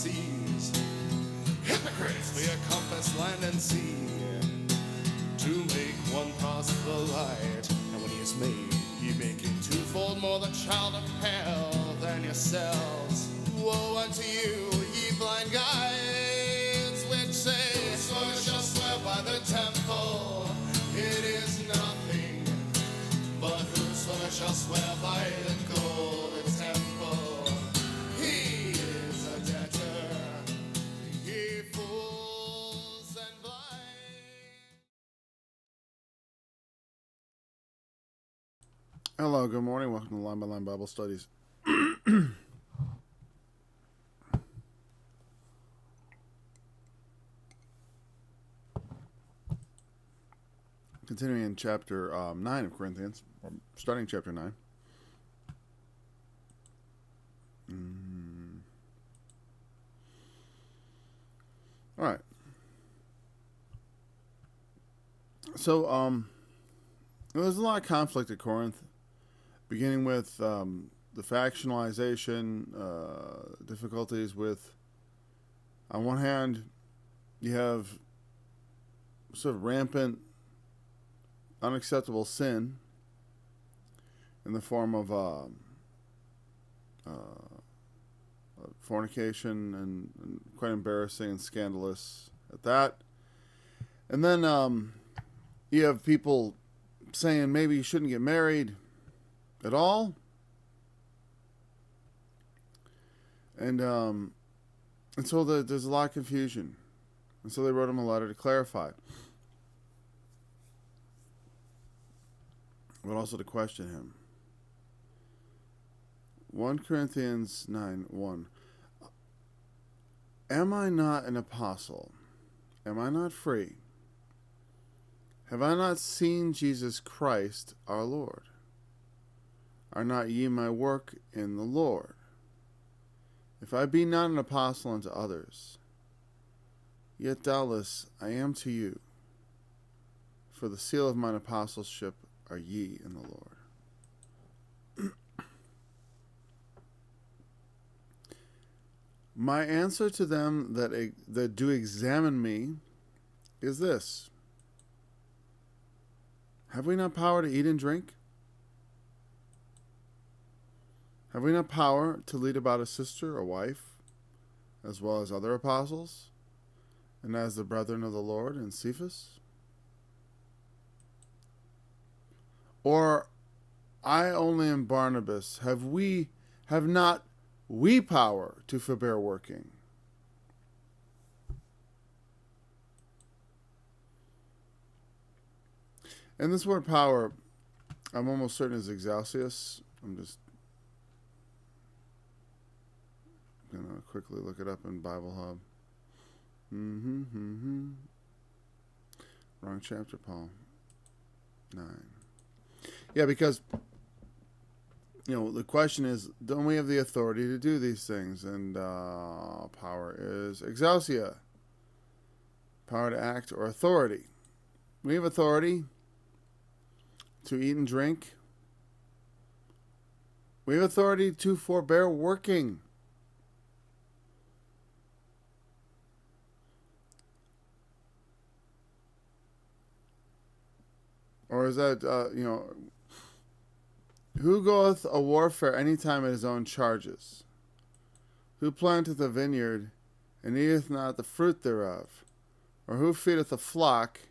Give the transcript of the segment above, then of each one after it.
seas. Hypocrites, we compass land and sea to make one pass the light. And when he is made, ye making twofold more the child of hell than yourselves. Woe unto you, ye blind guides, which say, whoso shall swear by the temple, it is nothing. But whoso shall swear by the golden temple, he is a debtor. Ye fools and blind. Hello, good morning. Welcome to Line by Line Bible Studies. Continuing in chapter 9 of Corinthians, or starting chapter 9. All right. So, there's a lot of conflict at Corinth, beginning with the factionalization, difficulties with, on one hand, you have sort of rampant, unacceptable sin in the form of fornication and quite embarrassing and scandalous at that. And then you have people saying maybe you shouldn't get married at all. And so there's a lot of confusion. And so they wrote him a letter to clarify, but also to question him. 1 Corinthians 9:1. Am I not an apostle? Am I not free? Have I not seen Jesus Christ our Lord? Are not ye my work in the Lord? If I be not an apostle unto others, yet doubtless I am to you. For the seal of mine apostleship are ye in the Lord. My answer to them that do examine me is this: have we not power to eat and drink? Have we not power to lead about a sister or wife, as well as other apostles, and as the brethren of the Lord and Cephas? Or I only am Barnabas, have not we power to forbear working? And this word power, I'm almost certain is exousios. I'm just going to quickly look it up in Bible Hub. Wrong chapter, Paul. 9. Yeah, because, the question is, don't we have the authority to do these things? And power is exousia. Power to act or authority. We have authority to eat and drink. We have authority to forbear working. Or is that, who goeth a warfare any time at his own charges? Who planteth a vineyard, and eateth not the fruit thereof? Or who feedeth a flock,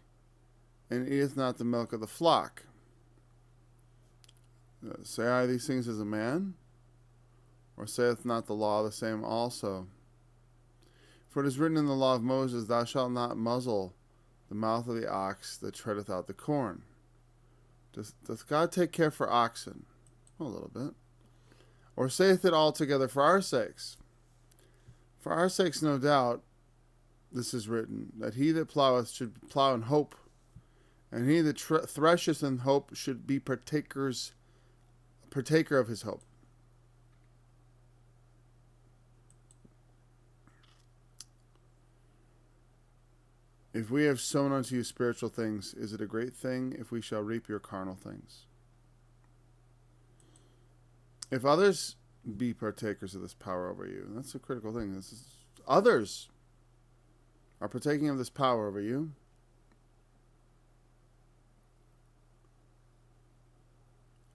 and eateth not the milk of the flock? Say I these things as a man? Or saith not the law the same also? For it is written in the law of Moses, thou shalt not muzzle the mouth of the ox that treadeth out the corn. Doth God take care for oxen? A little bit. Or saith it altogether for our sakes? For our sakes, no doubt, this is written, that he that ploweth should plow in hope, and he that thresheth in hope should be partaker of his hope. If we have sown unto you spiritual things, is it a great thing if we shall reap your carnal things? If others be partakers of this power over you, and that's a critical thing. This is others are partaking of this power over you,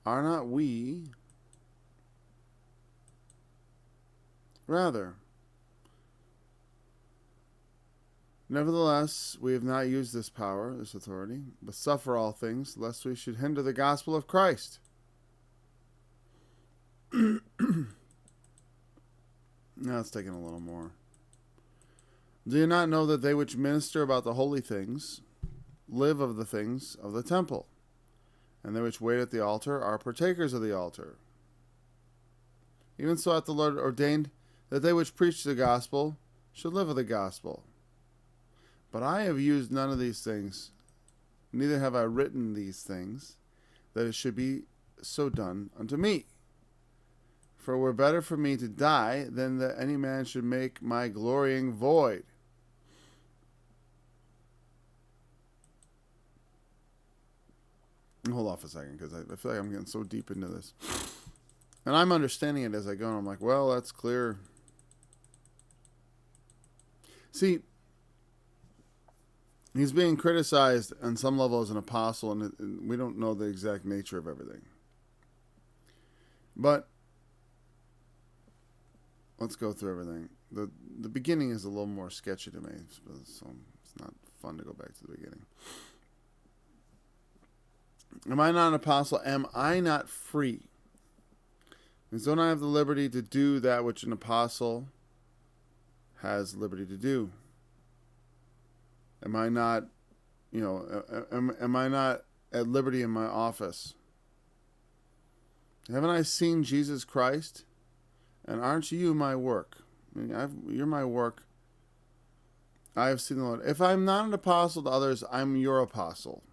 are not we rather? Nevertheless, we have not used this power, this authority, but suffer all things, lest we should hinder the gospel of Christ. Now it's taking a little more. Do you not know that they which minister about the holy things live of the things of the temple, and they which wait at the altar are partakers of the altar? Even so hath the Lord ordained that they which preach the gospel should live of the gospel. But I have used none of these things, neither have I written these things, that it should be so done unto me. For it were better for me to die than that any man should make my glorying void. Hold off a second, because I feel like I'm getting so deep into this. And I'm understanding it as I go, and I'm like, well, that's clear. See, he's being criticized on some level as an apostle, and we don't know the exact nature of everything. But let's go through everything. The beginning is a little more sketchy to me, so it's not fun to go back to the beginning. Am I not an apostle? Am I not free? And don't I have the liberty to do that which an apostle has liberty to do? Am I not, am I not at liberty in my office? Haven't I seen Jesus Christ? And aren't you my work? I mean, you're my work. I have seen the Lord. If I'm not an apostle to others, I'm your apostle.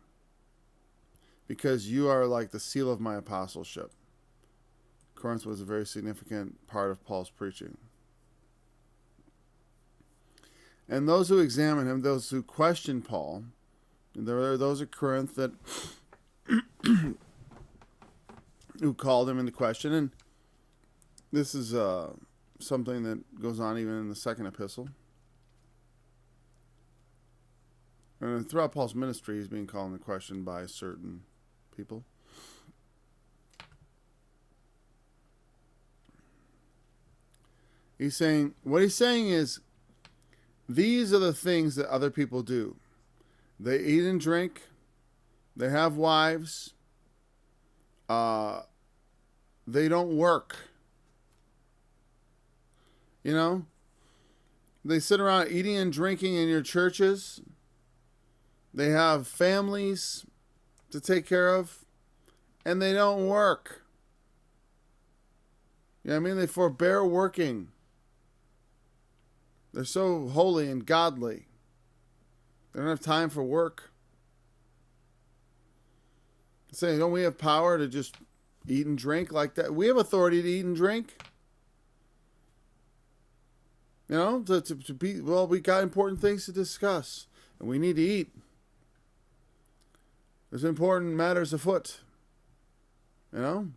Because you are like the seal of my apostleship. Corinth was a very significant part of Paul's preaching. And those who examine him, those who question Paul, and there are those at Corinth that who called him into question. And this is something that goes on even in the second epistle. And throughout Paul's ministry, he's being called into question by certain people. What he's saying is, these are the things that other people do. They eat and drink. They have wives. They don't work. They sit around eating and drinking in your churches. They have families to take care of, and they don't work. They forbear working. They're so holy and godly. They don't have time for work. Saying, don't we have power to just eat and drink like that? We have authority to eat and drink. To be, we got important things to discuss, and we need to eat. There's important matters afoot. And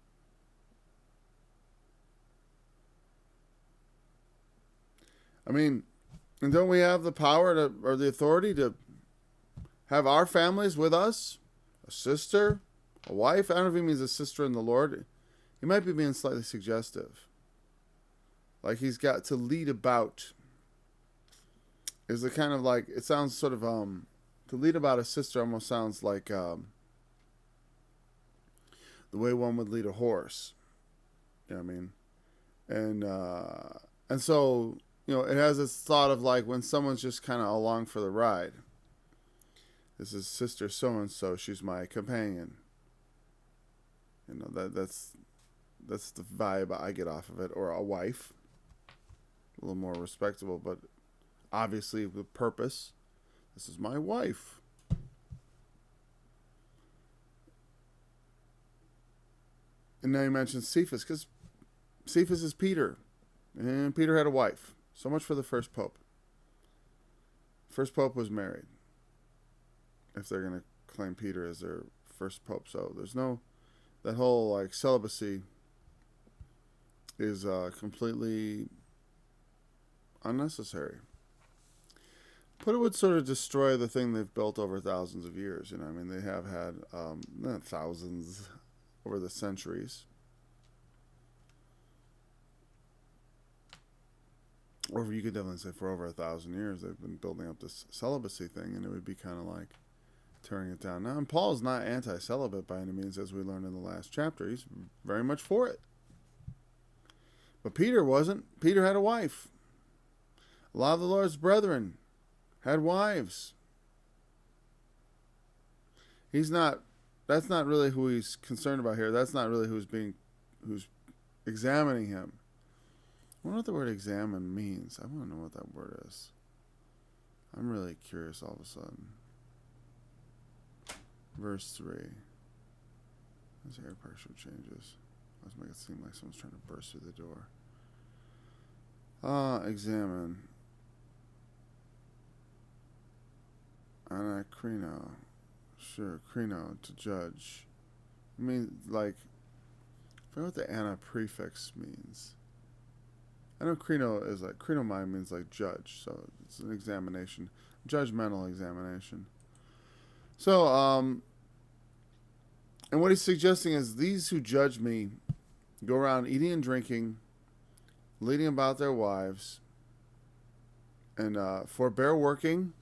don't we have the power or the authority to have our families with us? A sister, a wife. I don't know if he means a sister in the Lord. He might be being slightly suggestive. Like he's got to lead about. Is the kind of like, it sounds sort of, to lead about a sister almost sounds like the way one would lead a horse. You know what I mean? And so, it has this thought of like when someone's just kind of along for the ride. This is sister so-and-so. She's my companion. That's the vibe I get off of it. Or a wife. A little more respectable, but obviously with purpose. This is my wife. And now he mentions Cephas, because Cephas is Peter. And Peter had a wife. So much for the first pope. First pope was married. If they're going to claim Peter as their first pope. So there's no, that whole like celibacy is completely unnecessary. But it would sort of destroy the thing they've built over thousands of years. I mean, they have had not thousands over the centuries. Or you could definitely say for over 1,000 years they've been building up this celibacy thing, and it would be kind of like tearing it down. Now, and Paul's not anti-celibate by any means, as we learned in the last chapter. He's very much for it. But Peter wasn't. Peter had a wife. A lot of the Lord's brethren had wives. That's not really who he's concerned about here. That's not really who's examining him. I wonder what the word examine means. I want to know what that word is. I'm really curious all of a sudden. Verse 3. As air pressure changes. Let's make it seem like someone's trying to burst through the door. Examine. Anakrino. Sure, krino, to judge. I mean, like, I forget what the ana prefix means. I know krino is like, krinomai means like judge, so it's an examination, judgmental examination. So, and what he's suggesting is these who judge me go around eating and drinking, leading about their wives, and forbear working.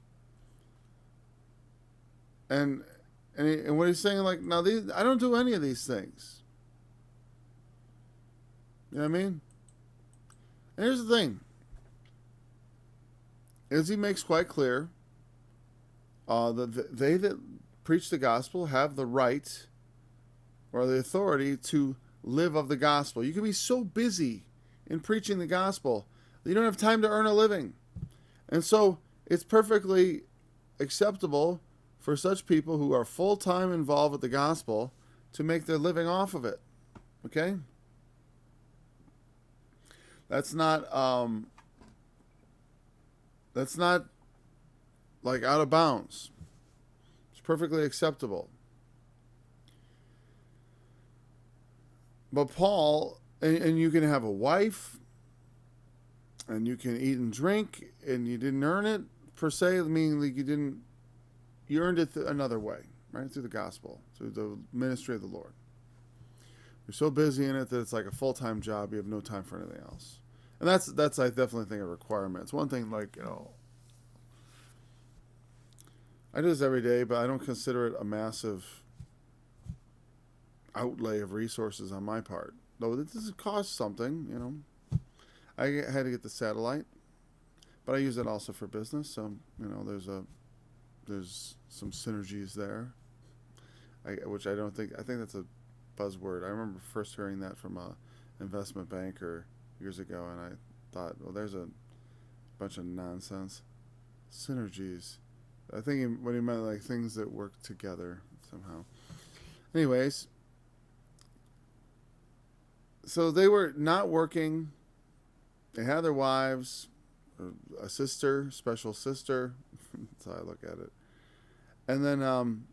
And what he's saying, like, now I don't do any of these things. You know what I mean? And here's the thing. As he makes quite clear, they that preach the gospel have the right or the authority to live of the gospel. You can be so busy in preaching the gospel that you don't have time to earn a living. And so it's perfectly acceptable for such people who are full-time involved with the gospel to make their living off of it. Okay? That's not like out of bounds. It's perfectly acceptable. But Paul, and you can have a wife, and you can eat and drink, and you didn't earn it per se, meaning like you earned it another way, right? Through the gospel, through the ministry of the Lord. You're so busy in it that it's like a full-time job. You have no time for anything else. And that's I definitely think a requirement. It's one thing, like, I do this every day, but I don't consider it a massive outlay of resources on my part. Though this costs something, I had to get the satellite, but I use it also for business. So, there's some synergies there. I think that's a buzzword. I remember first hearing that from a investment banker years ago, and I thought, well, there's a bunch of nonsense. Synergies. I think what he meant, like things that work together somehow. Anyways, so they were not working. They had their wives, a sister, special sister. That's how I look at it. And then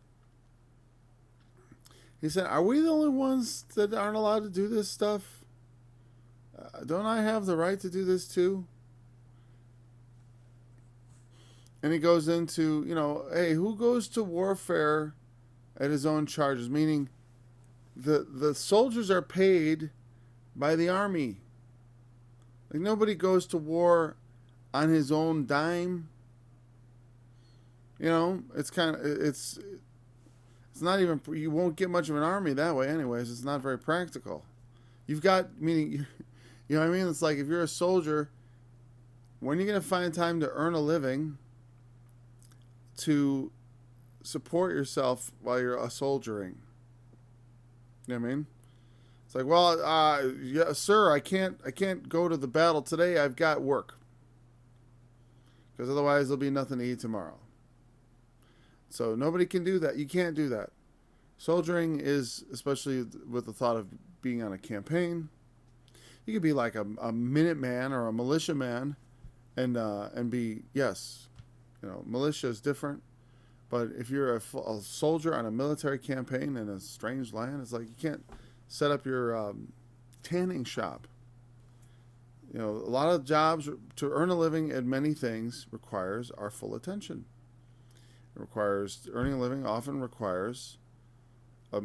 he said, are we the only ones that aren't allowed to do this stuff? Don't I have the right to do this too? And he goes into, hey, who goes to warfare at his own charges? Meaning the soldiers are paid by the army. Like, nobody goes to war on his own dime. It's not even, you won't get much of an army that way anyways. It's not very practical. You've got, meaning, you know what I mean? It's like, if you're a soldier, when are you going to find time to earn a living to support yourself while you're soldiering? You know what I mean? It's like, well, yeah, sir, I can't go to the battle today. I've got work. Because otherwise there'll be nothing to eat tomorrow. So nobody can do that. You can't do that. Soldiering is, especially with the thought of being on a campaign, you could be like a Minuteman or a militiaman and be, yes, militia is different. But if you're a soldier on a military campaign in a strange land, it's like you can't set up your tanning shop. A lot of jobs to earn a living at many things requires our full attention. Earning a living often requires a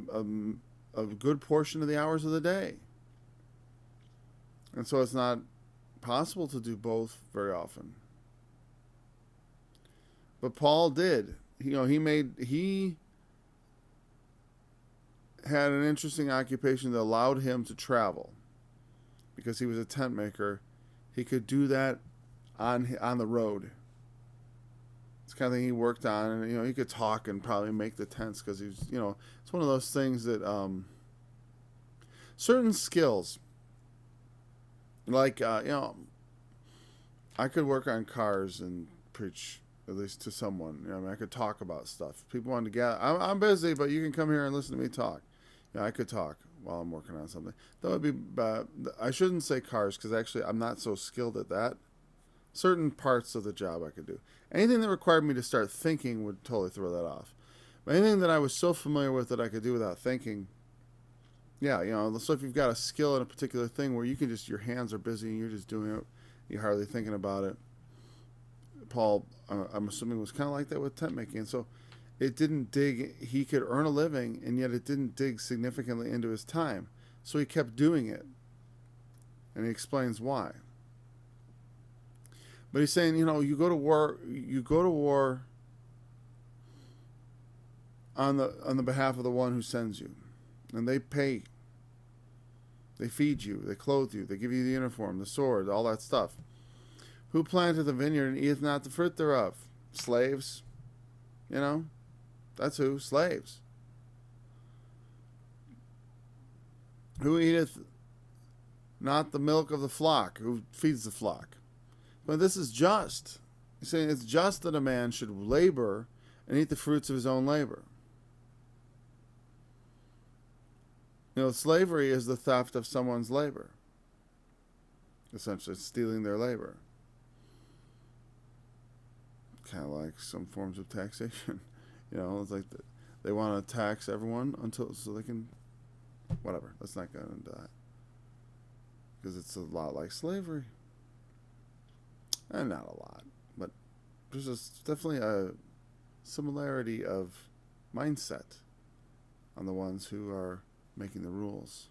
good portion of the hours of the day. And so it's not possible to do both very often. But Paul did. He had an interesting occupation that allowed him to travel. Because he was a tent maker, he could do that on the road. It's the kind of thing he worked on, and he could talk and probably make the tents because he's it's one of those things that certain skills, like I could work on cars and preach at least to someone. I could talk about stuff. People want to gather. I'm busy, but you can come here and listen to me talk. I could talk while I'm working on something. That would be I shouldn't say cars because actually I'm not so skilled at that. Certain parts of the job I could do. Anything that required me to start thinking would totally throw that off. But anything that I was so familiar with that I could do without thinking, so if you've got a skill in a particular thing where you can your hands are busy and you're just doing it, you're hardly thinking about it. Paul, I'm assuming, was kind of like that with tent making. And so it didn't dig, he could earn a living, and yet it didn't dig significantly into his time. So he kept doing it. And he explains why. But he's saying, you go to war on the behalf of the one who sends you. And they pay. They feed you, they clothe you, they give you the uniform, the sword, all that stuff. Who planteth the vineyard and eateth not the fruit thereof? Slaves. That's who, slaves. Who eateth not the milk of the flock? Who feeds the flock? But this is just. He's saying it's just that a man should labor and eat the fruits of his own labor. Slavery is the theft of someone's labor. Essentially, it's stealing their labor. Kind of like some forms of taxation. It's like they want to tax everyone so they can, whatever. Let's not go into that. Because it's a lot like slavery. And not a lot, but there's definitely a similarity of mindset on the ones who are making the rules.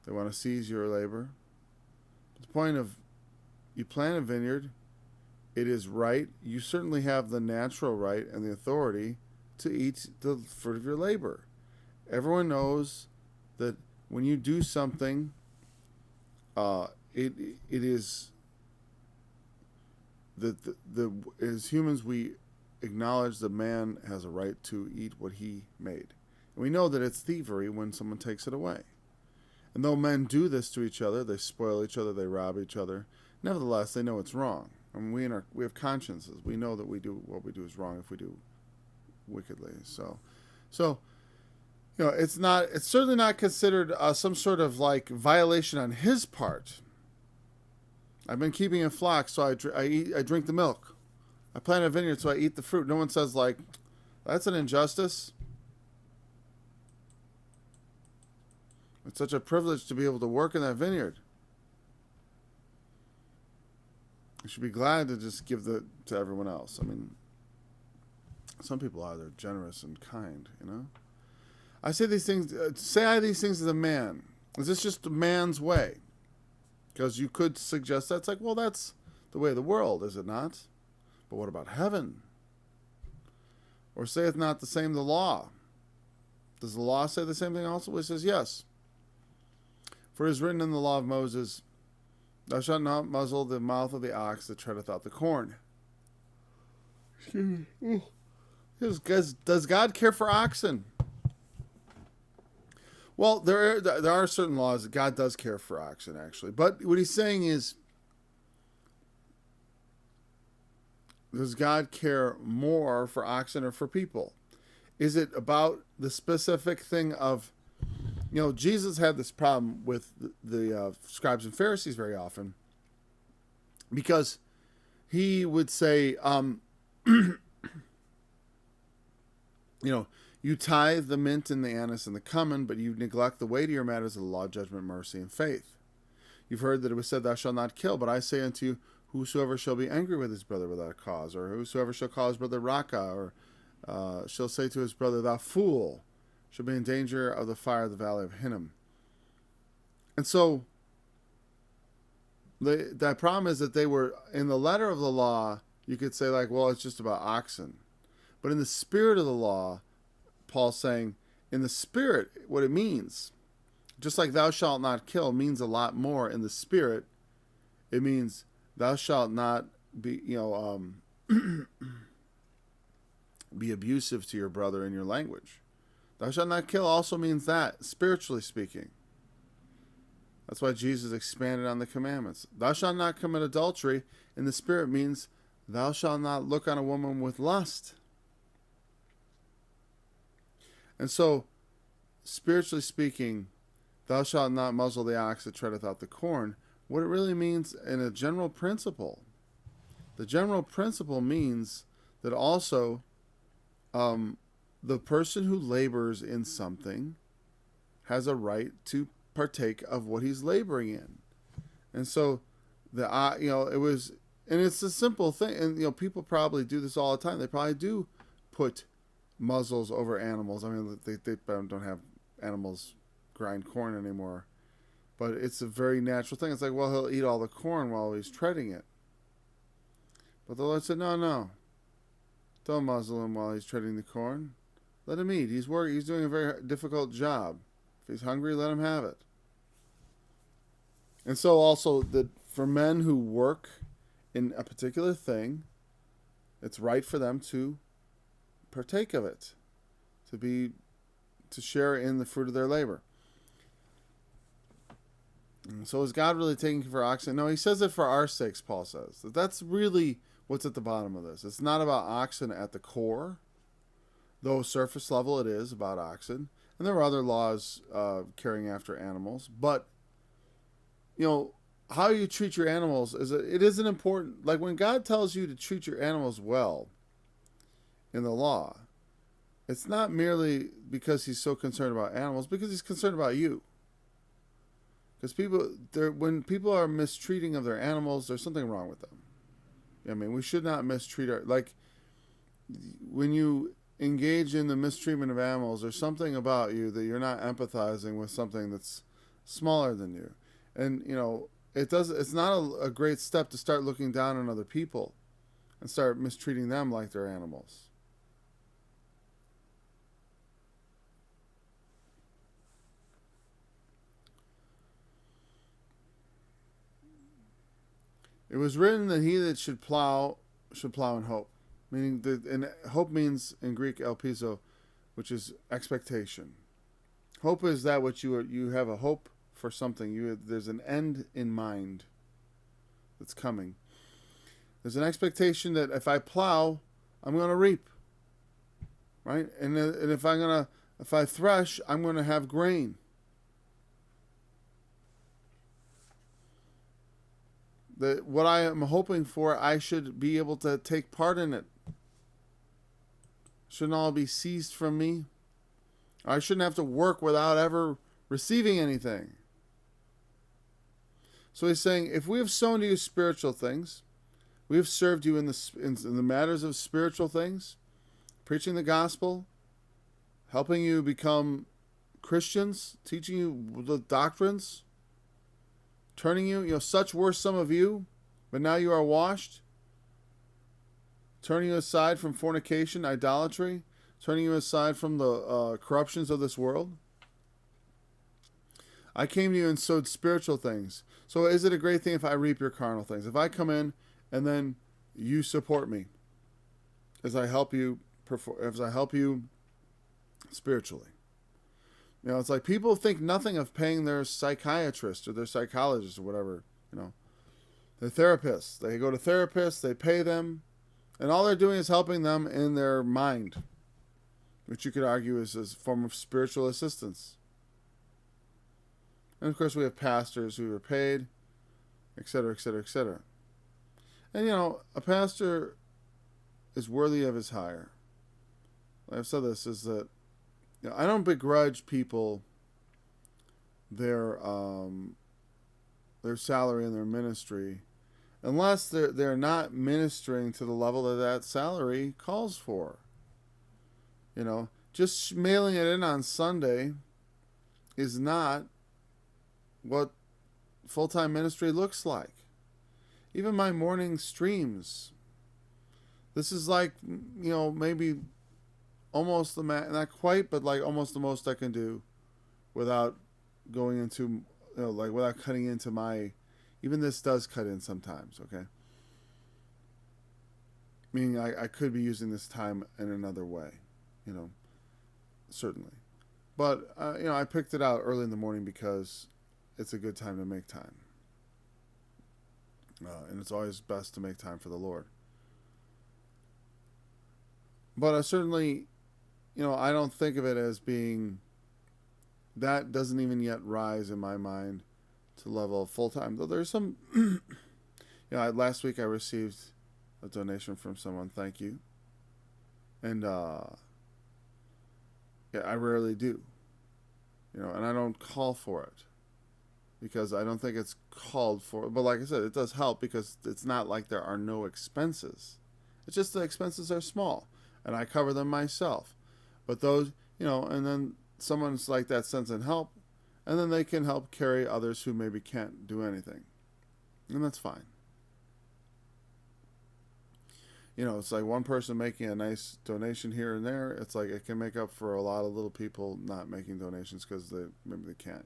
They want to seize your labor. The point of, you plant a vineyard, it is right. You certainly have the natural right and the authority to eat the fruit of your labor. Everyone knows that when you do something, it is that as humans we acknowledge that man has a right to eat what he made. And we know that it's thievery when someone takes it away. And though men do this to each other, they spoil each other, they rob each other, nevertheless they know it's wrong. We have consciences. We know that what we do is wrong if we do wickedly. So it's certainly not considered some sort of like violation on his part. I've been keeping a flock, so I drink the milk. I plant a vineyard, so I eat the fruit. No one says like, that's an injustice. It's such a privilege to be able to work in that vineyard. You should be glad to just give to everyone else. I mean, some people are. They're generous and kind, I say these things, these things as a man. Is this just a man's way? Because you could suggest that's like, well, that's the way of the world, is it not? But what about heaven? Or saith not the same the law? Does the law say the same thing also? It says yes. For it is written in the law of Moses, thou shalt not muzzle the mouth of the ox that treadeth out the corn. Does God care for oxen? Well, there are certain laws that God does care for oxen, actually. But what he's saying is, does God care more for oxen or for people? Is it about the specific thing of, Jesus had this problem with the scribes and Pharisees very often, because he would say, you tithe the mint and the anise and the cumin, but you neglect the weightier matters of the law, judgment, mercy, and faith. You've heard that it was said, thou shalt not kill. But I say unto you, whosoever shall be angry with his brother without cause, or whosoever shall call his brother Raka, or shall say to his brother, thou fool, shall be in danger of the fire of the valley of Hinnom. And so, that problem is that they were, in the letter of the law, you could say like, well, it's just about oxen. But in the spirit of the law, Paul's saying, in the spirit, what it means, just like thou shalt not kill means a lot more in the spirit. It means thou shalt not be, be abusive to your brother in your language. Thou shalt not kill also means that, spiritually speaking. That's why Jesus expanded on the commandments. Thou shalt not commit adultery in the spirit means thou shalt not look on a woman with lust. And so, spiritually speaking, thou shalt not muzzle the ox that treadeth out the corn. What it really means in a general principle, the general principle means that also the person who labors in something has a right to partake of what he's laboring in. And so, it was, and it's a simple thing. And, people probably do this all the time. They probably do put muzzles over animals. I mean, they don't have animals grind corn anymore, but it's a very natural thing. It's like, well, he'll eat all the corn while he's treading it. But the Lord said, no, don't muzzle him while he's treading the corn. Let him eat. He's doing a very difficult job. If he's hungry, let him have it. And so also that for men who work in a particular thing, it's right for them to partake of it, to share in the fruit of their labor. And so is God really taking for oxen? No, he says it for our sakes, Paul says. That's really what's at the bottom of this. It's not about oxen at the core, though surface level it is about oxen. And there are other laws carrying after animals. But, how you treat your animals, it isn't important. Like when God tells you to treat your animals well in the law, it's not merely because he's so concerned about animals, because he's concerned about you. Because when people are mistreating of their animals, there's something wrong with them. I mean, we should not mistreat when you engage in the mistreatment of animals, there's something about you that you're not empathizing with something that's smaller than you. And, it's not a great step to start looking down on other people and start mistreating them like they're animals. It was written that he that should plow in hope. Meaning, and hope means in Greek elpizo, which is expectation. Hope is that which you have a hope for something. There's an end in mind that's coming. There's an expectation that if I plow, I'm going to reap. Right? And if I thresh, I'm going to have grain. That what I am hoping for, I should be able to take part in it. Shouldn't all be seized from me. I shouldn't have to work without ever receiving anything. So he's saying, if we have sown to you spiritual things, we have served you in the matters of spiritual things, preaching the gospel, helping you become Christians, teaching you the doctrines, turning you, such were some of you, but now you are washed, turning you aside from fornication, idolatry, turning you aside from the corruptions of this world. I came to you and sowed spiritual things. So is it a great thing if I reap your carnal things? If I come in and then you support me as I help you spiritually. It's like people think nothing of paying their psychiatrist or their psychologist or whatever, Their therapists. They go to therapists, they pay them, and all they're doing is helping them in their mind, which you could argue is a form of spiritual assistance. And of course we have pastors who are paid, etc., etc., etc. And a pastor is worthy of his hire. I've said this, is that I don't begrudge people their their salary and their ministry, unless they're not ministering to the level that salary calls for. Just mailing it in on Sunday is not what full-time ministry looks like. Even my morning streams, this is like, maybe almost not quite, but like almost the most I can do without going into, without cutting into my, even this does cut in sometimes, okay? Meaning I could be using this time in another way, certainly. But, I picked it out early in the morning because it's a good time to make time. And it's always best to make time for the Lord. But I certainly, I don't think of it as being, that doesn't even yet rise in my mind to the level of full-time. Though there's some, last week I received a donation from someone, thank you. And, I rarely do. And I don't call for it because I don't think it's called for. But like I said, it does help because it's not like there are no expenses. It's just the expenses are small, and I cover them myself. But those, and then someone's like that sends in help, and then they can help carry others who maybe can't do anything. And that's fine. It's like one person making a nice donation here and there. It's like it can make up for a lot of little people not making donations because maybe they can't.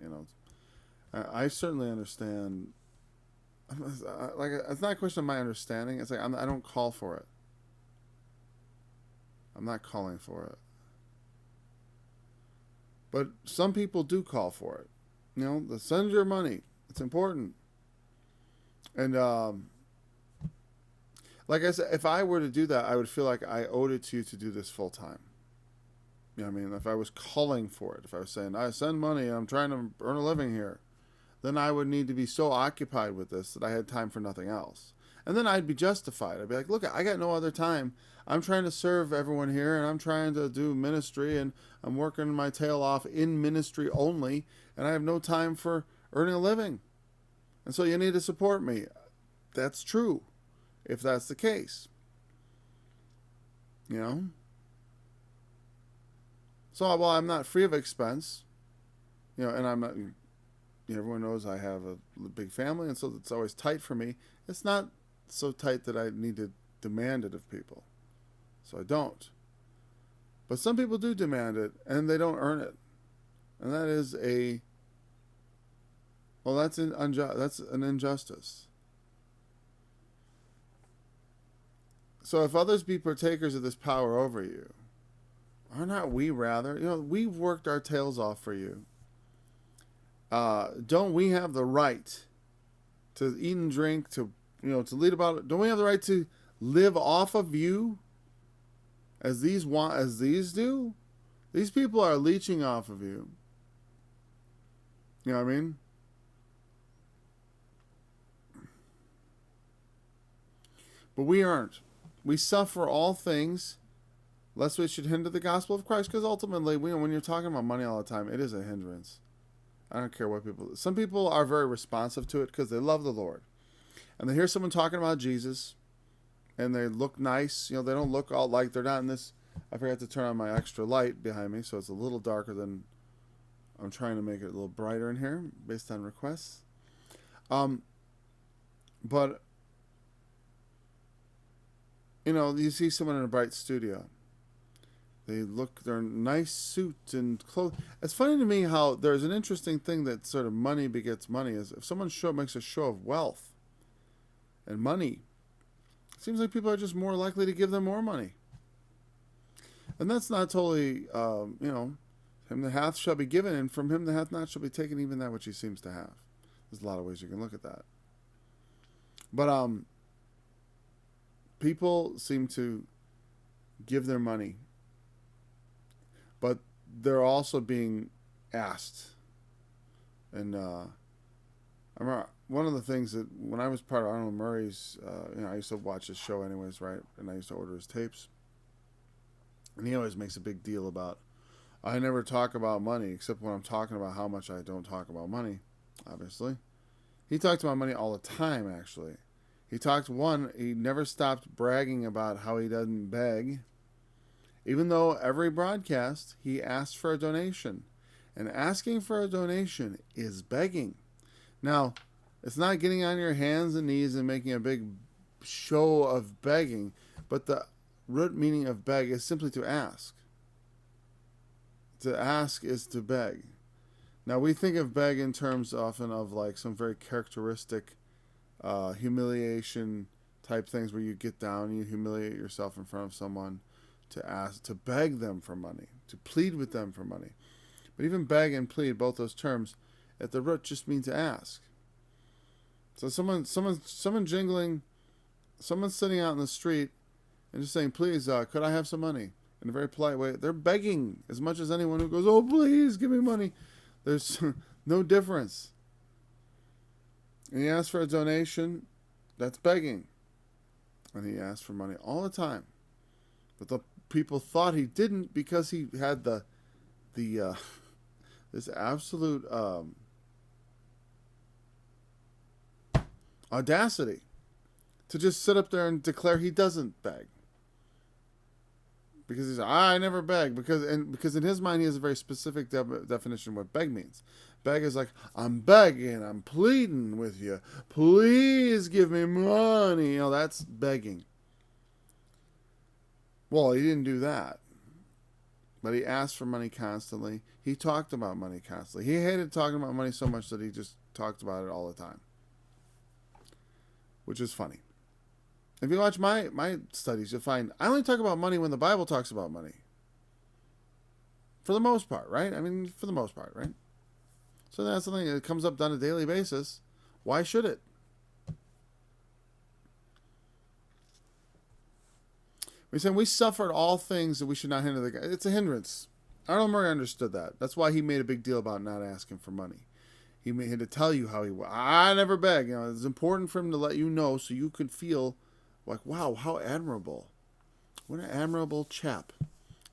I certainly understand. Like, it's not a question of my understanding. It's like I don't call for it. I'm not calling for it. But some people do call for it. Send your money. It's important. And like I said, if I were to do that, I would feel like I owed it to you to do this full time. If I was calling for it, if I was saying, I send money and I'm trying to earn a living here, then I would need to be so occupied with this that I had time for nothing else. And then I'd be justified. I'd be like, look, I got no other time. I'm trying to serve everyone here, and I'm trying to do ministry, and I'm working my tail off in ministry only, and I have no time for earning a living. And so you need to support me. That's true, if that's the case. So, I'm not free of expense, and I'm not, everyone knows I have a big family, and so it's always tight for me. It's not so tight that I need to demand it of people. So I don't. But some people do demand it, and they don't earn it. And that is that's an injustice. So if others be partakers of this power over you, are not we rather? We've worked our tails off for you. Don't we have the right to eat and drink, to lead about it? Don't we have the right to live off of you as these do? These people are leeching off of you. You know what I mean? But we aren't. We suffer all things, lest we should hinder the gospel of Christ, because ultimately, when you're talking about money all the time, it is a hindrance. I don't care what people... Some people are very responsive to it because they love the Lord. And they hear someone talking about Jesus, and they look nice. They don't look all like... They're not in this... I forgot to turn on my extra light behind me, so it's a little darker than... I'm trying to make it a little brighter in here, based on requests. But... you see someone in a bright studio. They're in nice suit and clothes. It's funny to me how there's an interesting thing that sort of money begets money. Is if someone makes a show of wealth and money, it seems like people are just more likely to give them more money. And that's not totally, him that hath shall be given, and from him that hath not shall be taken even that which he seems to have. There's a lot of ways you can look at that. But people seem to give their money, but they're also being asked. And I remember one of the things that when I was part of Arnold Murray's, I used to watch his show anyways, right? And I used to order his tapes. And he always makes a big deal about, I never talk about money, except when I'm talking about how much I don't talk about money, obviously. He talked about money all the time, actually. He never stopped bragging about how he doesn't beg. Even though every broadcast, he asked for a donation. And asking for a donation is begging. Now, it's not getting on your hands and knees and making a big show of begging, but the root meaning of beg is simply to ask. To ask is to beg. Now, we think of beg in terms often of like some very characteristic humiliation type things where you get down and you humiliate yourself in front of someone to ask, to beg them for money, to plead with them for money. But even beg and plead, both those terms, at the root just mean to ask. So someone sitting out in the street and just saying, please, could I have some money? In a very polite way. They're begging as much as anyone who goes, oh, please, give me money. There's no difference. And he asked for a donation, that's begging. And he asked for money all the time. But the people thought he didn't because he had this absolute audacity to just sit up there and declare he doesn't beg. Because he's, I never beg. Because in his mind, he has a very specific definition of what beg means. Beg is like, I'm begging, I'm pleading with you. Please give me money. You know, that's begging. Well, he didn't do that. But he asked for money constantly. He talked about money constantly. He hated talking about money so much that he just talked about it all the time. Which is funny. If you watch my studies, you'll find I only talk about money when the Bible talks about money. For the most part, right? I mean, for the most part, right? So that's something that comes up on a daily basis. Why should it? We said we suffered all things that we should not hinder the God. It's a hindrance. Arnold Murray understood that. That's why he made a big deal about not asking for money. He had to tell you how he was. I never beg. You know, it's important for him to let you know so you could feel like, wow, how admirable. What an admirable chap.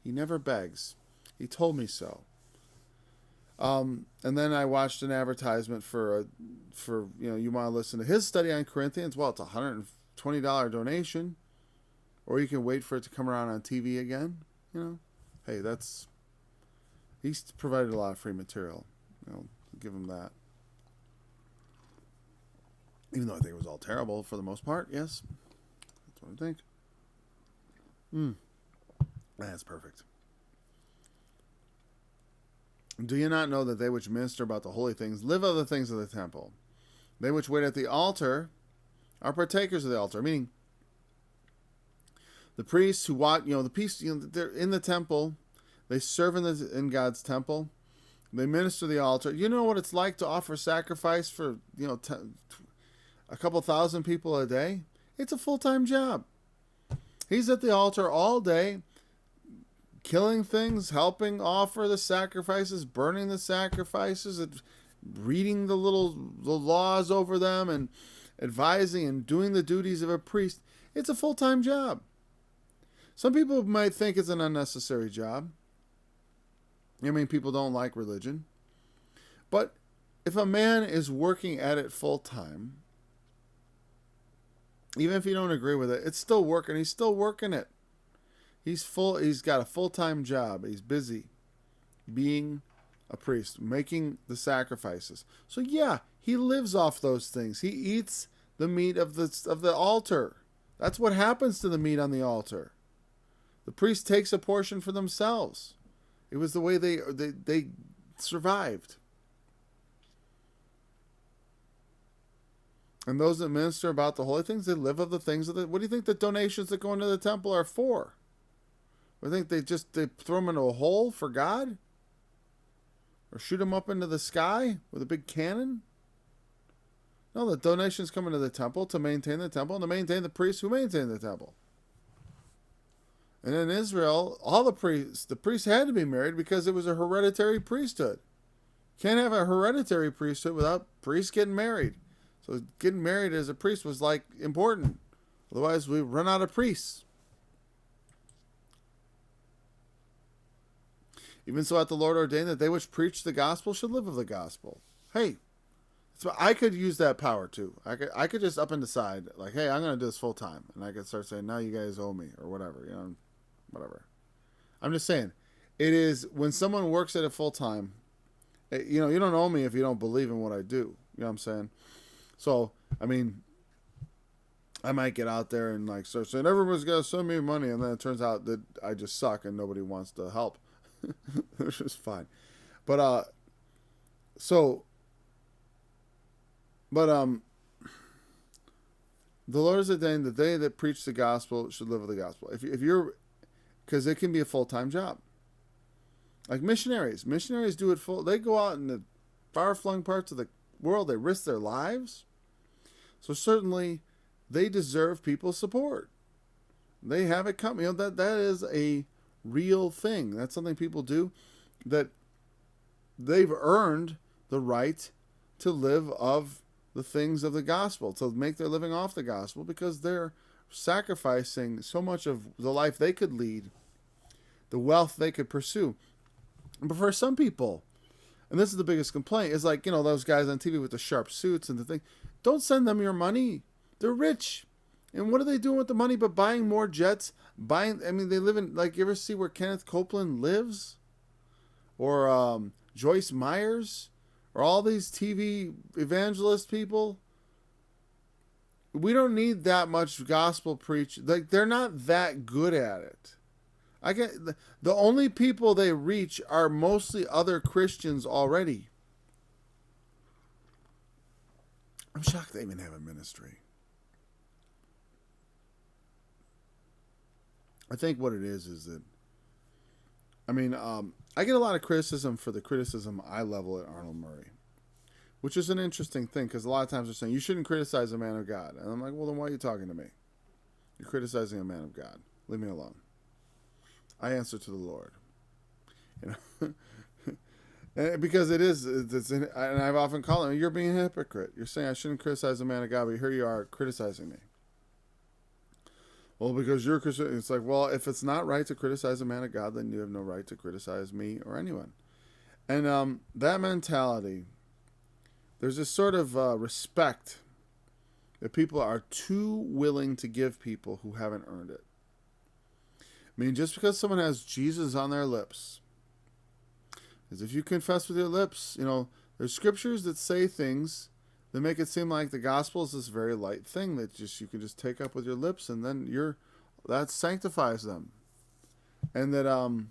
He never begs. He told me so. And then I watched an advertisement for you want to listen to his study on Corinthians. Well, it's a $120 donation. Or you can wait for it to come around on TV again. You know, hey, he's provided a lot of free material. You know, give him that. Even though I think it was all terrible for the most part, yes. That's what I think. That's perfect. Do you not know that they which minister about the holy things live of the things of the temple? They which wait at the altar are partakers of the altar. Meaning, the priests who watch, they're in the temple. They serve in God's temple. They minister the altar. You know what it's like to offer sacrifice for, a couple thousand people a day? It's a full-time job. He's at the altar all day, killing things, helping offer the sacrifices, burning the sacrifices, and reading the laws over them, and advising and doing the duties of a priest. It's a full-time job. Some people might think it's an unnecessary job. I mean, people don't like religion. But if a man is working at it full-time, even if you don't agree with it, it's still working. He's still working it. He's got a full-time job. He's busy being a priest, making the sacrifices. So yeah, he lives off those things. He eats the meat of the altar. That's what happens to the meat on the altar. The priest takes a portion for themselves. It was the way they survived. And those that minister about the holy things, they live of the things of the... What do you think the donations that go into the temple are for? I think they throw them into a hole for God? Or shoot them up into the sky with a big cannon? No, the donations come into the temple to maintain the temple and to maintain the priests who maintain the temple. And in Israel, all the priests had to be married because it was a hereditary priesthood. Can't have a hereditary priesthood without priests getting married. So getting married as a priest was like important. Otherwise, we run out of priests. Even so, hath the Lord ordained that they which preach the gospel should live of the gospel. Hey, So I could use that power too. I could just up and decide, like, hey, I'm going to do this full time. And I could start saying, now you guys owe me or whatever, whatever. I'm just saying, it is when someone works at it full time, you don't owe me if you don't believe in what I do. You know what I'm saying? So, I mean, I might get out there and like start saying, everyone's got to send me money. And then it turns out that I just suck and nobody wants to help, which is fine. But, the Lord is ordained that they that preach the gospel should live with the gospel. If you're, because it can be a full-time job. Like missionaries do it full. They go out in the far-flung parts of the world. They risk their lives. So certainly, they deserve people's support. They have it coming. That is a real thing. That's something people do. That they've earned the right to live of the things of the gospel, to make their living off the gospel, because they're sacrificing so much of the life they could lead, the wealth they could pursue. But for some people, and this is the biggest complaint, is like, those guys on TV with the sharp suits and the thing. Don't send them your money. They're rich. And what are they doing with the money but buying more jets? They live in, like, you ever see where Kenneth Copeland lives? Or Joyce Myers? Or all these TV evangelist people? We don't need that much gospel preach. Like, they're not that good at it. The only people they reach are mostly other Christians already. I'm shocked they even have a ministry. I think what it is that, I get a lot of criticism for the criticism I level at Arnold Murray, which is an interesting thing, because a lot of times they're saying, you shouldn't criticize a man of God. And I'm like, well, then why are you talking to me? You're criticizing a man of God. Leave me alone. I answer to the Lord. Because and I've often called him, you're being a hypocrite. You're saying I shouldn't criticize a man of God, but here you are criticizing me. Well, because you're Christian. It's like, well, if it's not right to criticize a man of God, then you have no right to criticize me or anyone. And that mentality, there's this sort of respect that people are too willing to give people who haven't earned it. Just because someone has Jesus on their lips, because if you confess with your lips, there's scriptures that say things that make it seem like the gospel is this very light thing that you can just take up with your lips, and then that sanctifies them, and that and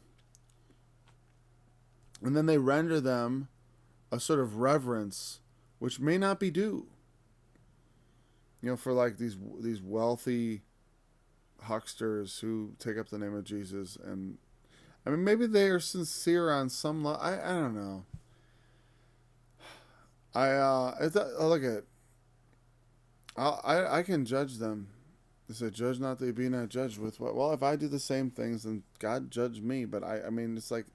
then they render them a sort of reverence which may not be due. For like these wealthy hucksters who take up the name of Jesus, and maybe they are sincere on some level. I don't know. Look at. I can judge them. They say, "Judge not that you be not judged with." Well, if I do the same things, then God judge me. But it's like,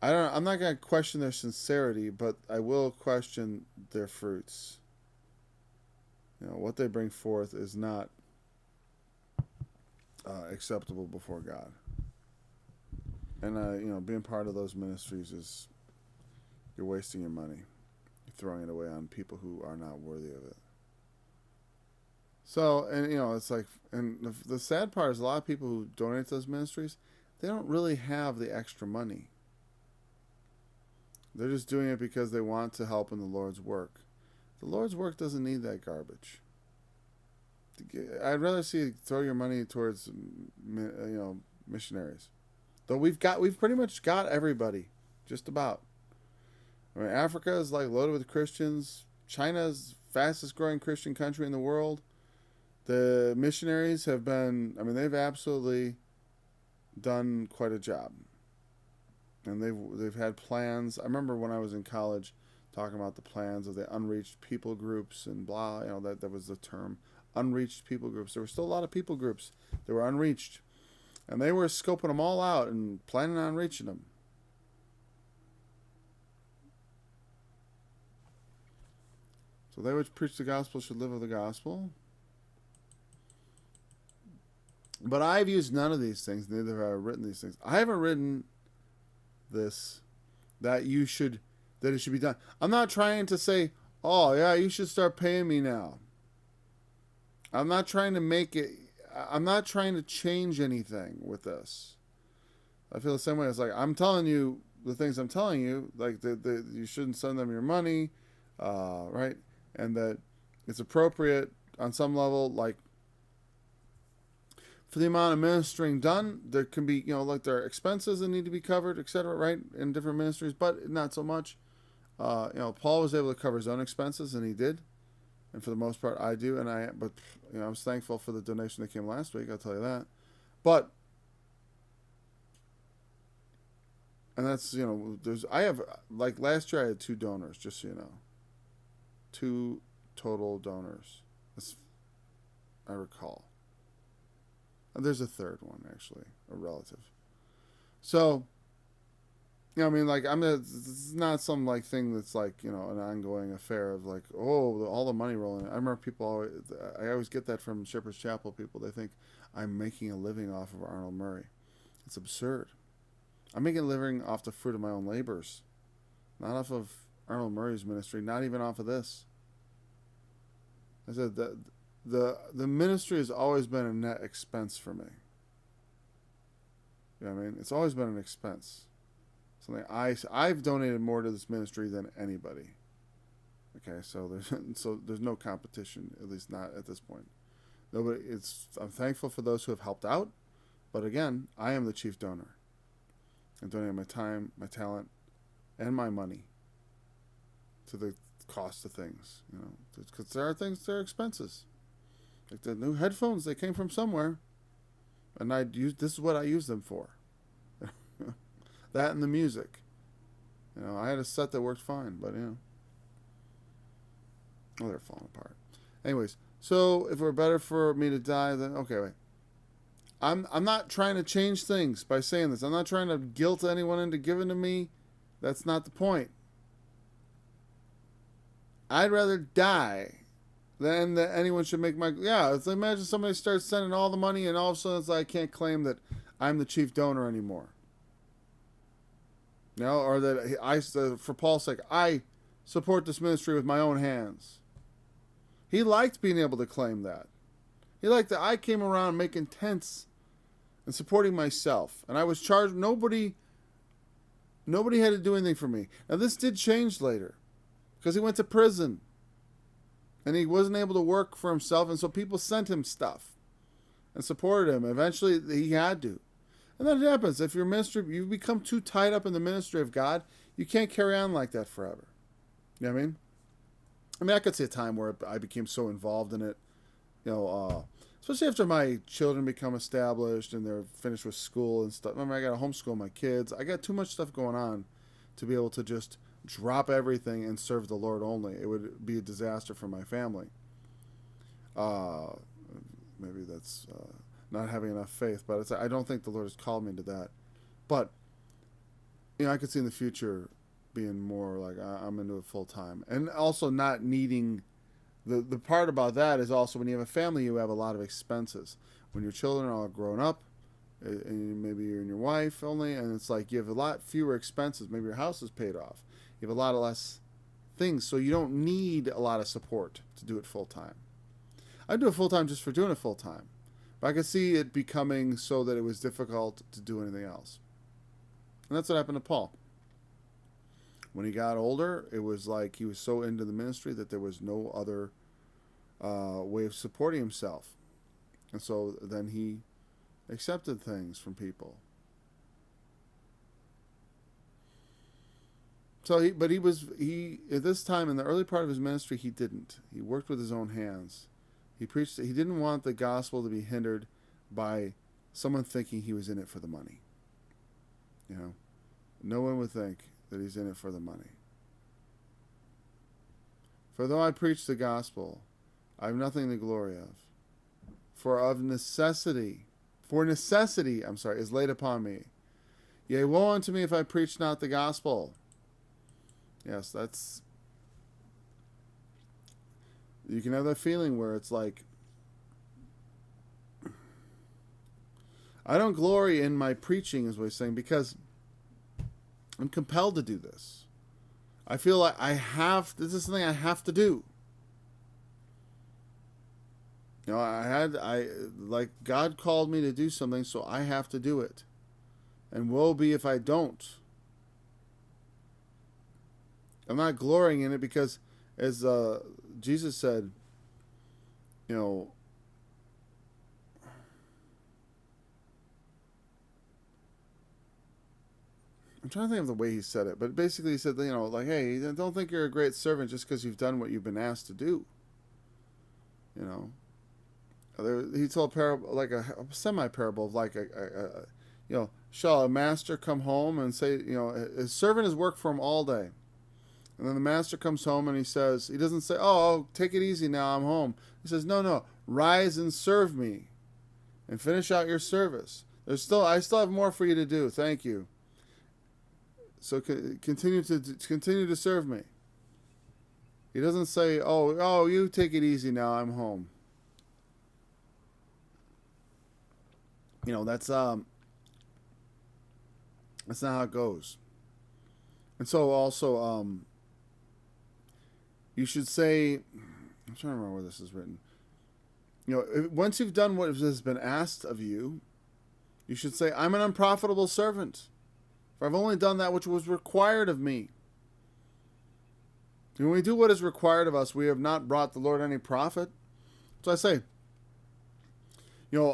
I don't. I'm not gonna question their sincerity, but I will question their fruits. What they bring forth is not acceptable before God. And being part of those ministries is, you're wasting your money. You're throwing it away on people who are not worthy of it. So, and it's like, and the sad part is a lot of people who donate to those ministries, they don't really have the extra money. They're just doing it because they want to help in the Lord's work. The Lord's work doesn't need that garbage. I'd rather see you throw your money towards, missionaries. Though we've pretty much got everybody, just about. Africa is like loaded with Christians. China's fastest growing Christian country in the world. The missionaries have been, they've absolutely done quite a job. And they've had plans. I remember when I was in college talking about the plans of the unreached people groups and blah, that was the term, unreached people groups. There were still a lot of people groups that were unreached. And they were scoping them all out and planning on reaching them. So they which preach the gospel should live of the gospel. But I've used none of these things, neither have I written these things. I haven't written this, that you should that it should be done. I'm not trying to say, oh, yeah, you should start paying me now. I'm not trying to change anything with this. I feel the same way. It's like, I'm telling you the things I'm telling you, like you shouldn't send them your money, right? And that it's appropriate on some level, like for the amount of ministering done, there can be, like there are expenses that need to be covered, etc., right? In different ministries, but not so much. Paul was able to cover his own expenses, and he did. And for the most part, I do. But I was thankful for the donation that came last week, I'll tell you that. But, and that's, like last year I had 2 donors, just so you know. 2 total donors, as I recall. And there's a third one, actually, a relative. So, it's not some thing that's an ongoing affair of all the money rolling. I remember I always get that from Shepherd's Chapel people. They think I'm making a living off of Arnold Murray. It's absurd. I'm making a living off the fruit of my own labors, not off of Arnold Murray's ministry, not even off of this. I said that the ministry has always been a net expense for me. You know what I mean? It's always been an expense. Something I've donated more to this ministry than anybody. Okay, so there's no competition, at least not at this point. I'm thankful for those who have helped out, but again, I am the chief donor. I'm donating my time, my talent, and my money to the cost of things. Because there are things that are expenses. Like the new headphones, they came from somewhere, and this is what I use them for. That and the music. I had a set that worked fine, but they're falling apart. Anyways, so if it were better for me to die, then okay, wait. I'm not trying to change things by saying this. I'm not trying to guilt anyone into giving to me. That's not the point. I'd rather die than that anyone should make imagine somebody starts sending all the money and all of a sudden it's like I can't claim that I'm the chief donor anymore. Or that for Paul's sake, I support this ministry with my own hands. He liked being able to claim that. He liked that I came around making tents and supporting myself. And I was charged, nobody had to do anything for me. Now this did change later, because he went to prison. And he wasn't able to work for himself, and so people sent him stuff and supported him. Eventually he had to. And that happens. If your ministry, you become too tied up in the ministry of God, you can't carry on like that forever. You know what I mean? I could see a time where I became so involved in it, especially after my children become established and they're finished with school and stuff. Remember, I got to homeschool my kids. I got too much stuff going on to be able to just drop everything and serve the Lord only. It would be a disaster for my family. Maybe that's not having enough faith, but I don't think the Lord has called me to that. But I could see in the future being more like I'm into it full time, and also not needing. The part about that is also when you have a family, you have a lot of expenses. When your children are all grown up, and maybe you and your wife only, and it's like you have a lot fewer expenses. Maybe your house is paid off. You have a lot of less things, so you don't need a lot of support to do it full time. I do it full time just for doing it full time. But I could see it becoming so that it was difficult to do anything else. And that's what happened to Paul. When he got older, it was like he was so into the ministry that there was no other way of supporting himself. And so then he accepted things from people. So at this time in the early part of his ministry, he didn't. He worked with his own hands. He preached. He didn't want the gospel to be hindered by someone thinking he was in it for the money. No one would think that he's in it for the money. For though I preach the gospel, I have nothing to glory of. For necessity is laid upon me. Yea, woe unto me if I preach not the gospel. Yes, you can have that feeling where it's like, I don't glory in my preaching, is what he's saying, because I'm compelled to do this. I feel like this is something I have to do. Like God called me to do something, so I have to do it. And woe be if I don't. I'm not glorying in it because, as Jesus said, I'm trying to think of the way he said it, but basically he said, like, hey, don't think you're a great servant just because you've done what you've been asked to do. He told a parable, like a semi-parable of like shall a master come home and say, his servant has worked for him all day. And then the master comes home and he doesn't say, oh, take it easy now, I'm home. He says, no, rise and serve me and finish out your service. I still have more for you to do. Thank you. So continue to serve me. He doesn't say, oh, you take it easy now, I'm home. That's not how it goes. And so also, you should say, I'm trying to remember where this is written. Once you've done what has been asked of you, you should say, I'm an unprofitable servant, for I've only done that which was required of me. And when we do what is required of us, we have not brought the Lord any profit. So I say,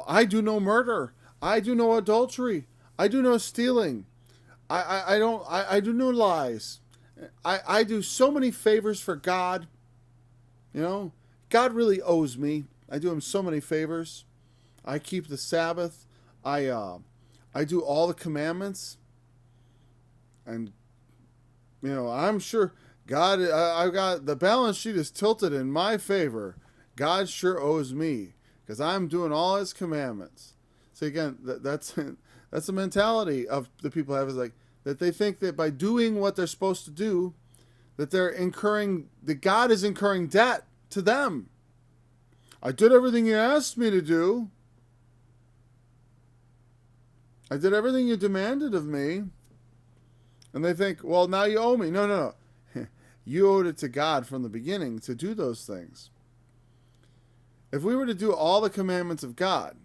I do no murder. I do no adultery. I do no stealing. I do no lies. I do so many favors for God. God really owes me. I do him so many favors. I keep the Sabbath. I do all the commandments. And I'm sure God, I've got the balance sheet is tilted in my favor. God sure owes me because I'm doing all his commandments. So again, that's the mentality of the people have, is like that they think that by doing what they're supposed to do, that God is incurring debt to them. I did everything you asked me to do. I did everything you demanded of me. And they think, well, now you owe me. No. You owed it to God from the beginning to do those things. If we were to do all the commandments of God,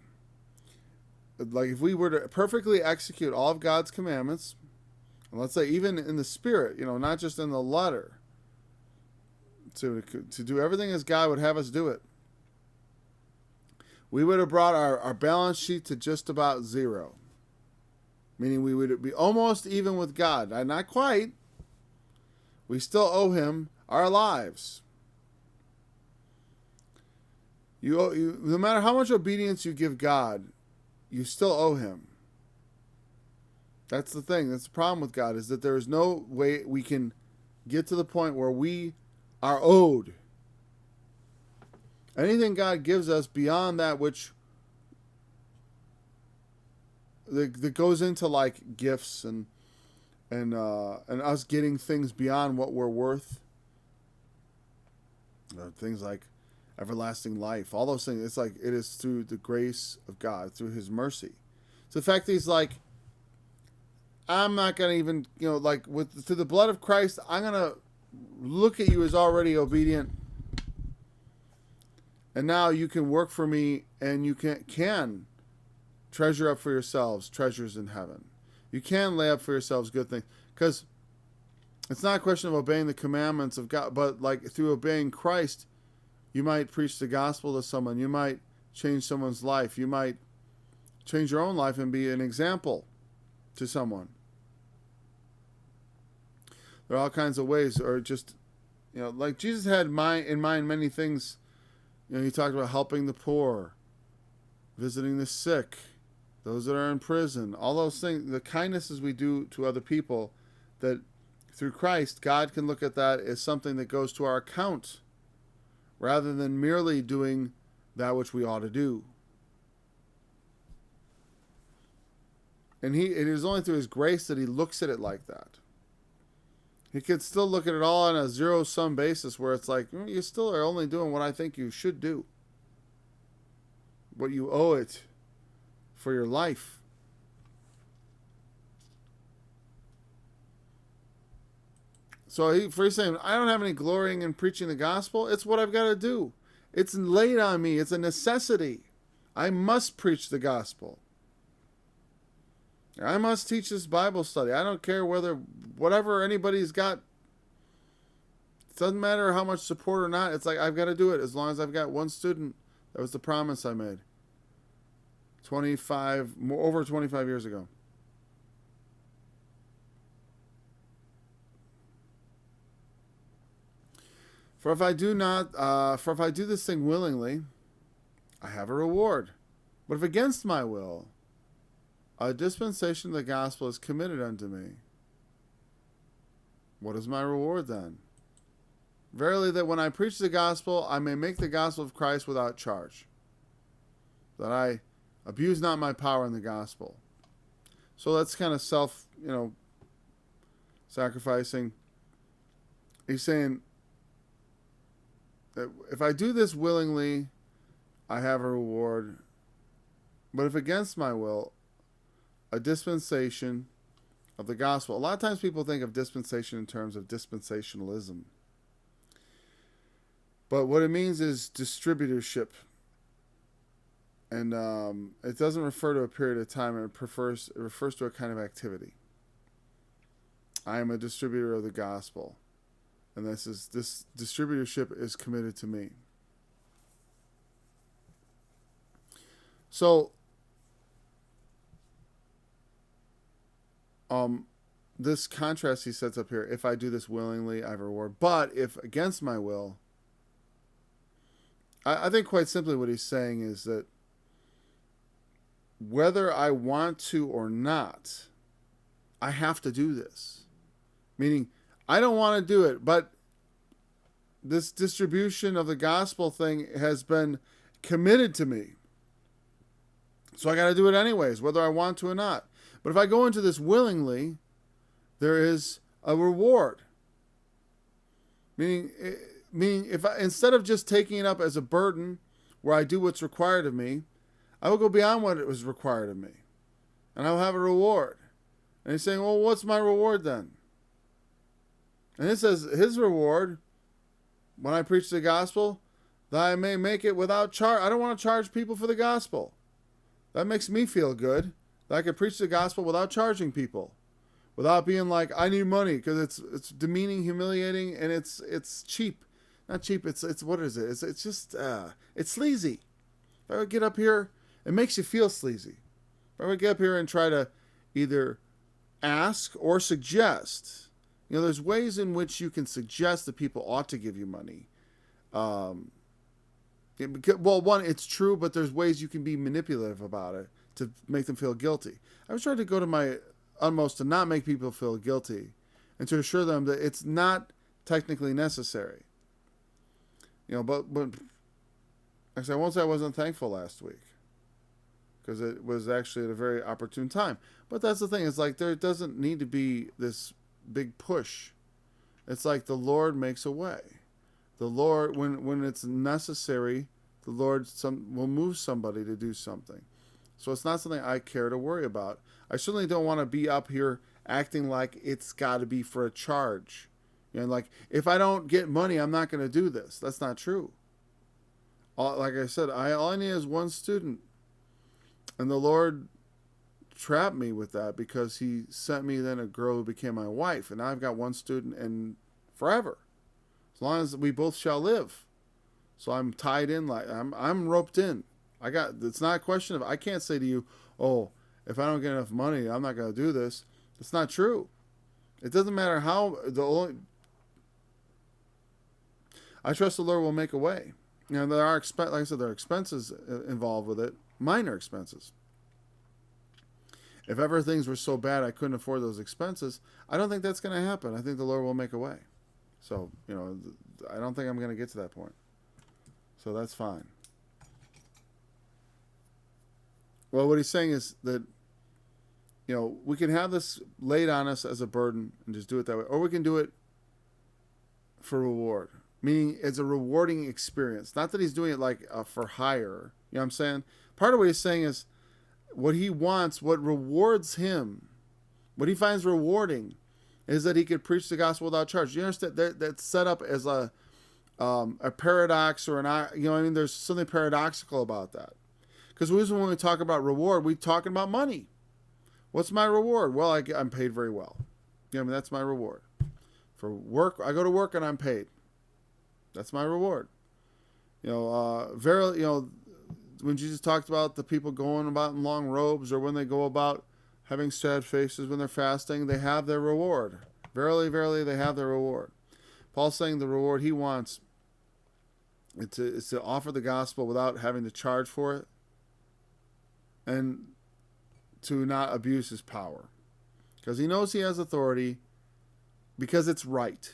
like if we were to perfectly execute all of God's commandments, and let's say even in the spirit, not just in the letter, to do everything as God would have us do it, we would have brought our balance sheet to just about zero. Meaning we would be almost even with God. Not quite. We still owe him our lives. No matter how much obedience you give God, you still owe him. That's the thing. That's the problem with God, is that there is no way we can get to the point where we are owed. Anything God gives us beyond that which that goes into like gifts and us getting things beyond what we're worth, things like everlasting life, all those things. It's like it is through the grace of God, through his mercy. So the fact that he's like, I'm not going to even, through the blood of Christ, I'm going to look at you as already obedient. And now you can work for me, and you can treasure up for yourselves treasures in heaven. You can lay up for yourselves good things. Because it's not a question of obeying the commandments of God, but like through obeying Christ, you might preach the gospel to someone. You might change someone's life. You might change your own life and be an example to someone. There are all kinds of ways, or just, like Jesus had in mind many things. He talked about helping the poor, visiting the sick, those that are in prison, all those things, the kindnesses we do to other people, that through Christ, God can look at that as something that goes to our account, rather than merely doing that which we ought to do. And it is only through his grace that he looks at it like that. He could still look at it all on a zero-sum basis, where it's like, you still are only doing what I think you should do, what you owe it for your life. he's saying, I don't have any glorying in preaching the gospel. It's what I've got to do. It's laid on me. It's a necessity. I must preach the gospel. I must teach this Bible study. I don't care whatever anybody's got. It doesn't matter how much support or not. It's like, I've got to do it as long as I've got one student. That was the promise I made. Over 25 years ago. For if I do this thing willingly, I have a reward. But if against my will, a dispensation of the gospel is committed unto me, what is my reward then? Verily, that when I preach the gospel, I may make the gospel of Christ without charge, that I abuse not my power in the gospel. So that's kind of sacrificing. He's saying that if I do this willingly, I have a reward. But if against my will, a dispensation of the gospel. A lot of times people think of dispensation in terms of dispensationalism. But what it means is distributorship. And it doesn't refer to a period of time. It refers to a kind of activity. I am a distributor of the gospel. And this distributorship is committed to me. So, this contrast he sets up here, if I do this willingly, I have a reward. But if against my will, I think quite simply what he's saying is that whether I want to or not, I have to do this. Meaning, I don't want to do it, but this distribution of the gospel thing has been committed to me. So I got to do it anyways, whether I want to or not. But if I go into this willingly, there is a reward. Meaning if instead of just taking it up as a burden where I do what's required of me, I will go beyond what it was required of me. And I will have a reward. And he's saying, well, what's my reward then? And it says, his reward, when I preach the gospel, that I may make it without charge. I don't want to charge people for the gospel. That makes me feel good. That I could preach the gospel without charging people. Without being like, I need money, because it's demeaning, humiliating, and it's cheap. Not cheap, it's what is it? It's just, it's sleazy. If I would get up here, it makes you feel sleazy. If I would get up here and try to either ask or suggest, there's ways in which you can suggest that people ought to give you money. One, it's true, but there's ways you can be manipulative about it to make them feel guilty. I was trying to go to my utmost to not make people feel guilty and to assure them that it's not technically necessary. But actually, I won't say I wasn't thankful last week, because it was actually at a very opportune time. But that's the thing. It's like there doesn't need to be this big push. It's like the Lord makes a way. The Lord, when it's necessary, the Lord will move somebody to do something. So it's not something I care to worry about. I certainly don't want to be up here acting like it's got to be for a charge. Like, if I don't get money, I'm not going to do this. That's not true. Like I said, all I need is one student. And the Lord trapped me with that, because he sent me then a girl who became my wife. And now I've got one student and forever. As long as we both shall live. So I'm tied in, like I'm roped in. It's not a question of, I can't say to you, oh, if I don't get enough money, I'm not going to do this. It's not true. It doesn't matter how, I trust the Lord will make a way. There are, like I said, there are expenses involved with it, minor expenses. If ever things were so bad I couldn't afford those expenses, I don't think that's going to happen. I think the Lord will make a way. So, I don't think I'm going to get to that point. So that's fine. Well, what he's saying is that, we can have this laid on us as a burden and just do it that way. Or we can do it for reward. Meaning it's a rewarding experience. Not that he's doing it like for hire. You know what I'm saying? Part of what he's saying is what he wants, what rewards him, what he finds rewarding, is that he could preach the gospel without charge. You understand that that's set up as a paradox or there's something paradoxical about that. Because when we talk about reward, we're talking about money. What's my reward? Well, I'm paid very well. That's my reward. For work, I go to work and I'm paid. That's my reward. When Jesus talked about the people going about in long robes, or when they go about having sad faces when they're fasting, they have their reward. Verily, verily, they have their reward. Paul's saying the reward he wants is to offer the gospel without having to charge for it, and to not abuse his power. Because he knows he has authority, because it's right.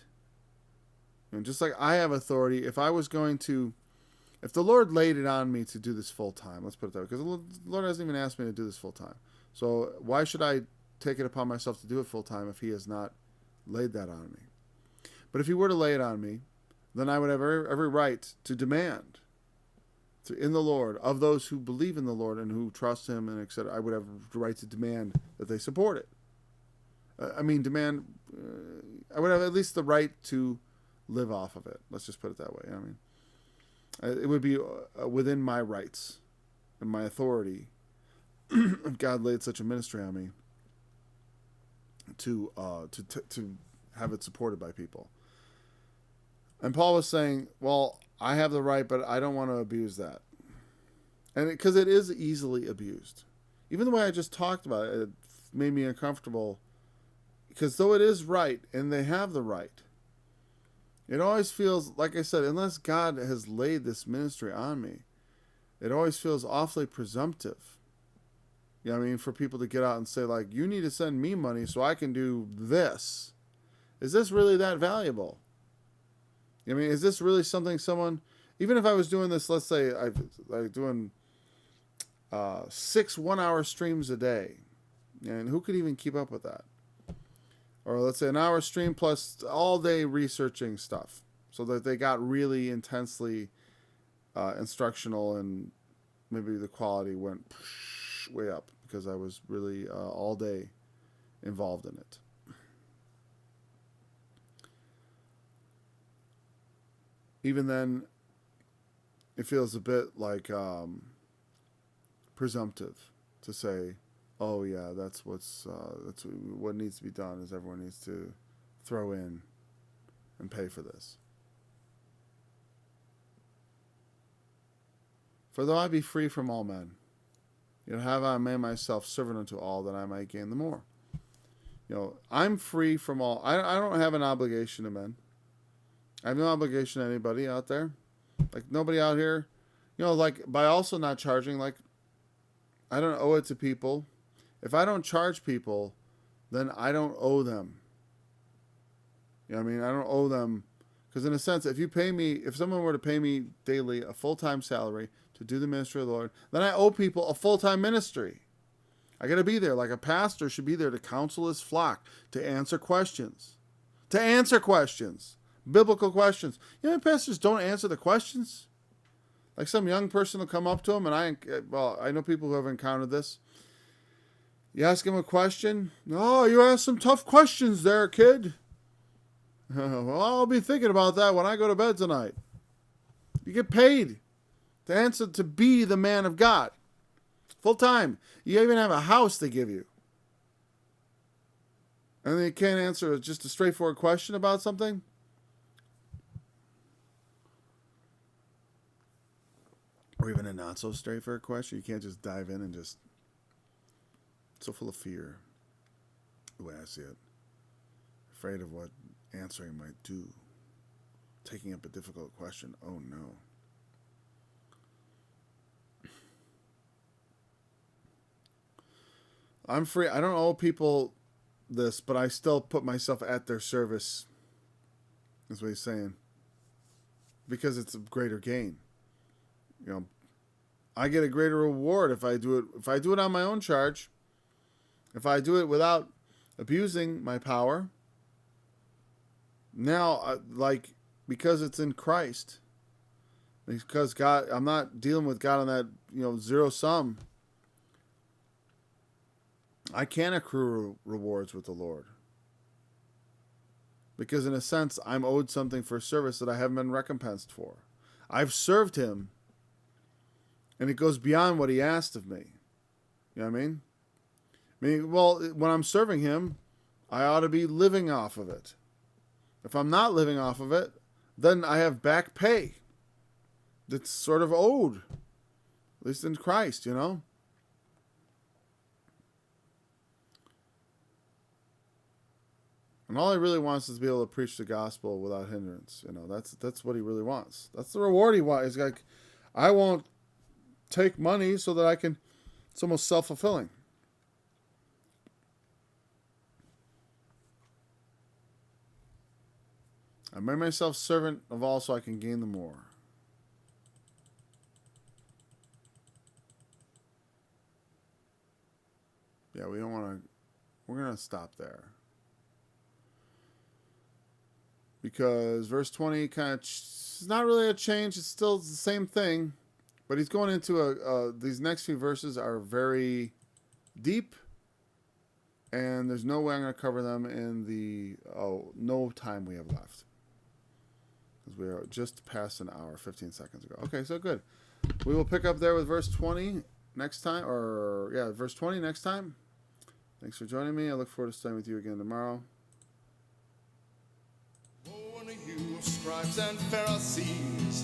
And just like I have authority, if the Lord laid it on me to do this full time, let's put it that way, because the Lord hasn't even asked me to do this full time. So why should I take it upon myself to do it full time if he has not laid that on me? But if he were to lay it on me, then I would have every right to demand in the Lord, of those who believe in the Lord and who trust him, and etc. I would have the right to demand that they support it. I would have at least the right to live off of it. Let's just put it that way. It would be within my rights and my authority, if God laid such a ministry on me, to have it supported by people. And Paul was saying, well, I have the right, but I don't want to abuse that. And because it is easily abused. Even the way I just talked about it, it made me uncomfortable. Because though it is right, and they have the right, it always feels, like I said, unless God has laid this ministry on me, it always feels awfully presumptive. For people to get out and say, like, you need to send me money so I can do this. Is this really that valuable? Is this really something someone, even if I was doing this, let's say I'm doing 6 1-hour streams a day, and who could even keep up with that? Or let's say an hour stream plus all day researching stuff, so that they got really intensely instructional, and maybe the quality went way up because I was really all day involved in it. Even then, it feels a bit like presumptive to say, oh yeah, that's what needs to be done, is everyone needs to throw in and pay for this. For though I be free from all men, have I made myself servant unto all, that I might gain the more. I'm free from all. I don't have an obligation to men. I have no obligation to anybody out there. Like, nobody out here, like, by also not charging, like, I don't owe it to people. If I don't charge people, then I don't owe them. I don't owe them, because in a sense, if someone were to pay me daily a full-time salary to do the ministry of the Lord, then I owe people a full-time ministry. I got to be there, like a pastor should be there to counsel his flock, to answer questions. Biblical questions. Pastors don't answer the questions. Like, some young person will come up to him, and I know people who have encountered this. You ask him a question. Oh, you asked some tough questions there, kid. Well, I'll be thinking about that when I go to bed tonight. You get paid to answer, to be the man of God. Full time. You even have a house they give you. And they can't answer just a straightforward question about something? Or even a not so straightforward question. You can't just dive in and just... So full of fear, the way I see it. Afraid of what answering might do. Taking up a difficult question. Oh no. I'm free. I don't owe people this, but I still put myself at their service. That's what he's saying. Because it's a greater gain. I get a greater reward if I do it. If I do it on my own charge, if I do it without abusing my power, now, because it's in Christ, because God, I'm not dealing with God on that, zero sum. I can accrue rewards with the Lord. Because in a sense, I'm owed something for service that I haven't been recompensed for. I've served him, and it goes beyond what he asked of me. You know what I mean? Well, when I'm serving him, I ought to be living off of it. If I'm not living off of it, then I have back pay that's sort of owed, at least in Christ, you know? And all he really wants is to be able to preach the gospel without hindrance. You know, that's what he really wants. That's the reward he wants. He's like, I won't take money so that I can. It's almost self-fulfilling. I made myself servant of all so I can gain the more. Yeah, we don't want to. We're going to stop there. Because verse 20 kind of, it's not really a change. It's still the same thing. But he's going into these next few verses are very deep. And there's no way I'm going to cover them in the, no time we have left. Because we are just past an hour, 15 seconds ago. Okay, so good. We will pick up there with verse 20 next time. Verse 20 next time. Thanks for joining me. I look forward to staying with you again tomorrow. You scribes and Pharisees,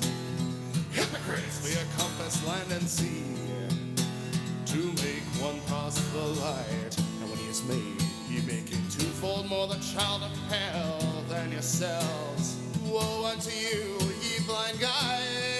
hypocrites, we compass land and sea, to make one pass the light, and when he is made, ye make him twofold more the child of hell than yourselves. Woe unto you, ye blind guides!